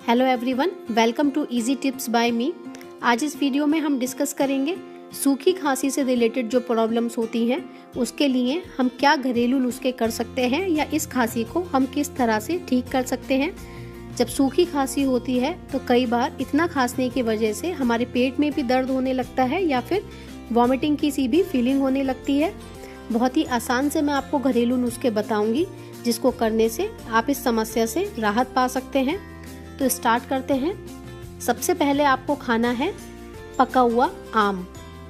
Hello everyone, welcome to easy tips by me. आज इस video में हम डिस्कस करेंगे सूखी खांसी से रिलेटेड जो प्रॉब्लम्स होती हैं उसके लिए हम क्या घरेलू नुस्खे कर सकते हैं या इस खांसी को हम किस तरह से ठीक कर सकते हैं। जब सूखी खांसी होती है तो कई बार इतना खांसने की वजह से हमारे पेट में भी दर्द होने लगता है या फिर वॉमिटिंग की सी भी फीलिंग होने लगती है। बहुत ही आसान से मैं आपको घरेलू नुस्खे बताऊंगी जिसको करने से आप इस समस्या से राहत पा सकते हैं। तो स्टार्ट करते हैं। सबसे पहले आपको खाना है पका हुआ आम।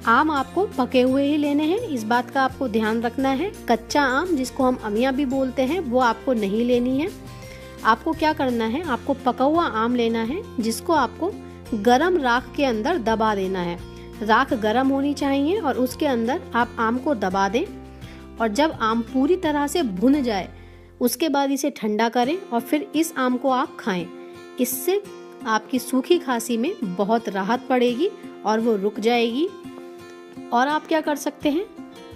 आम आपको पके हुए ही लेने हैं, इस बात का आपको ध्यान रखना है। कच्चा आम जिसको हम अमिया भी बोलते हैं वो आपको नहीं लेनी है। आपको क्या करना है, आपको पका हुआ आम लेना है जिसको आपको गरम राख के अंदर दबा देना है। राख गरम होनी चाहिए और उसके अंदर आप आम को दबा दें और जब आम पूरी तरह से भुन जाए उसके बाद इसे ठंडा करें और फिर इस आम को आप खाएं। इससे आपकी सूखी खांसी में बहुत राहत पड़ेगी और वो रुक जाएगी। और आप क्या कर सकते हैं,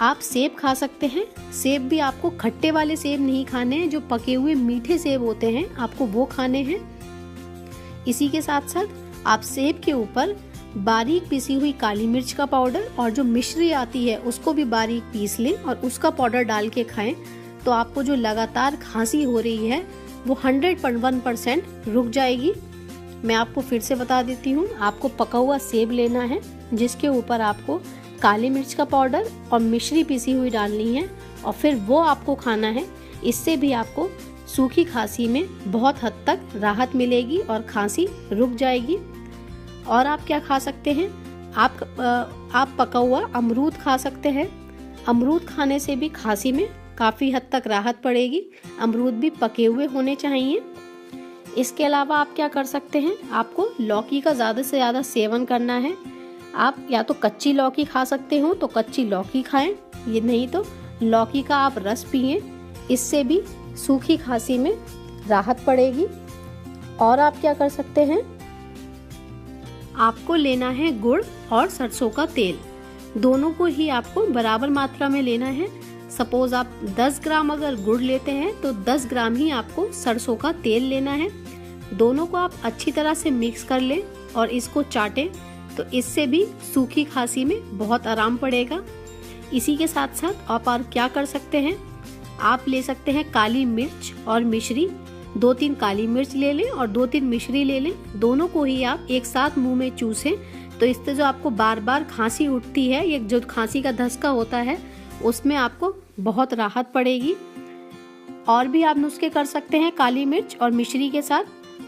आप सेब खा सकते हैं। सेब भी आपको खट्टे वाले सेब नहीं खाने हैं, जो पके हुए मीठे सेब होते हैं आपको वो खाने हैं। इसी के साथ साथ आप सेब के ऊपर बारीक पिसी हुई काली मिर्च का पाउडर और जो मिश्री आती है उसको भी बारीक पीस लें और उसका पाउडर डाल के खाएं तो आपको जो लगातार खांसी हो रही है वो 101% रुक जाएगी। मैं आपको फिर से बता देती हूँ, आपको पका हुआ सेब लेना है जिसके ऊपर आपको काली मिर्च का पाउडर और मिश्री पिसी हुई डालनी है और फिर वो आपको खाना है। इससे भी आपको सूखी खांसी में बहुत हद तक राहत मिलेगी और खांसी रुक जाएगी। और आप क्या खा सकते हैं, आप पका हुआ अमरूद खा सकते हैं। अमरूद खाने से भी खांसी में काफ़ी हद तक राहत पड़ेगी। अमरूद भी पके हुए होने चाहिए। इसके अलावा आप क्या कर सकते हैं, आपको लौकी का ज़्यादा से ज़्यादा सेवन करना है। आप या तो कच्ची लौकी खा सकते हो तो कच्ची लौकी खाएं, ये नहीं तो लौकी का आप रस पिएं। इससे भी सूखी खांसी में राहत पड़ेगी। और आप क्या कर सकते हैं, आपको लेना है गुड़ और सरसों का तेल। दोनों को ही आपको बराबर मात्रा में लेना है। सपोज आप 10 ग्राम अगर गुड़ लेते हैं तो 10 ग्राम ही आपको सरसों का तेल लेना है। दोनों को आप अच्छी तरह से मिक्स कर लें और इसको चाटें तो इससे भी सूखी खांसी में बहुत आराम पड़ेगा। इसी के साथ साथ आप और क्या कर सकते हैं, आप ले सकते हैं काली मिर्च और मिश्री। 2-3 काली मिर्च ले लें और 2-3 मिश्री ले लें। दोनों को ही आप एक साथ मुंह में चूसें तो इससे जो आपको बार बार खांसी उठती है, ये जो खांसी का धस्का होता है उसमें आपको बहुत राहत पड़ेगी। और भी आप नुस्खे कर सकते हैं काली मिर्च और मिश्री के साथ।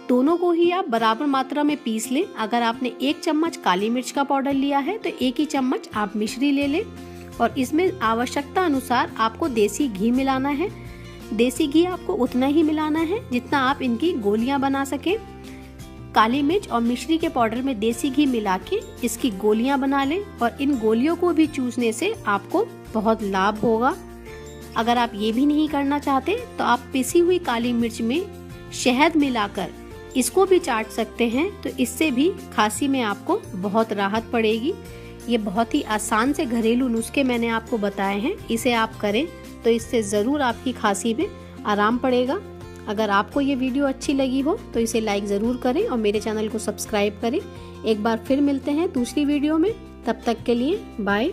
दोनों को ही आप बराबर मात्रा में पीस लें। अगर आपने 1 चम्मच काली मिर्च का पाउडर लिया है तो 1 ही चम्मच आप मिश्री ले लें और इसमें आवश्यकता अनुसार आपको देसी घी मिलाना है। देसी घी आपको उतना ही मिलाना है जितना आप इनकी गोलियां बना सकें। काली मिर्च और मिश्री के पाउडर में देसी घी मिला के इसकी गोलियां बना लें और इन गोलियों को भी चूसने से आपको बहुत लाभ होगा। अगर आप ये भी नहीं करना चाहते तो आप पिसी हुई काली मिर्च में शहद मिलाकर इसको भी चाट सकते हैं तो इससे भी खांसी में आपको बहुत राहत पड़ेगी। ये बहुत ही आसान से घरेलू नुस्खे मैंने आपको बताए हैं, इसे आप करें तो इससे ज़रूर आपकी खांसी में आराम पड़ेगा। अगर आपको ये वीडियो अच्छी लगी हो तो इसे लाइक ज़रूर करें और मेरे चैनल को सब्सक्राइब करें। एक बार फिर मिलते हैं दूसरी वीडियो में, तब तक के लिए बाय।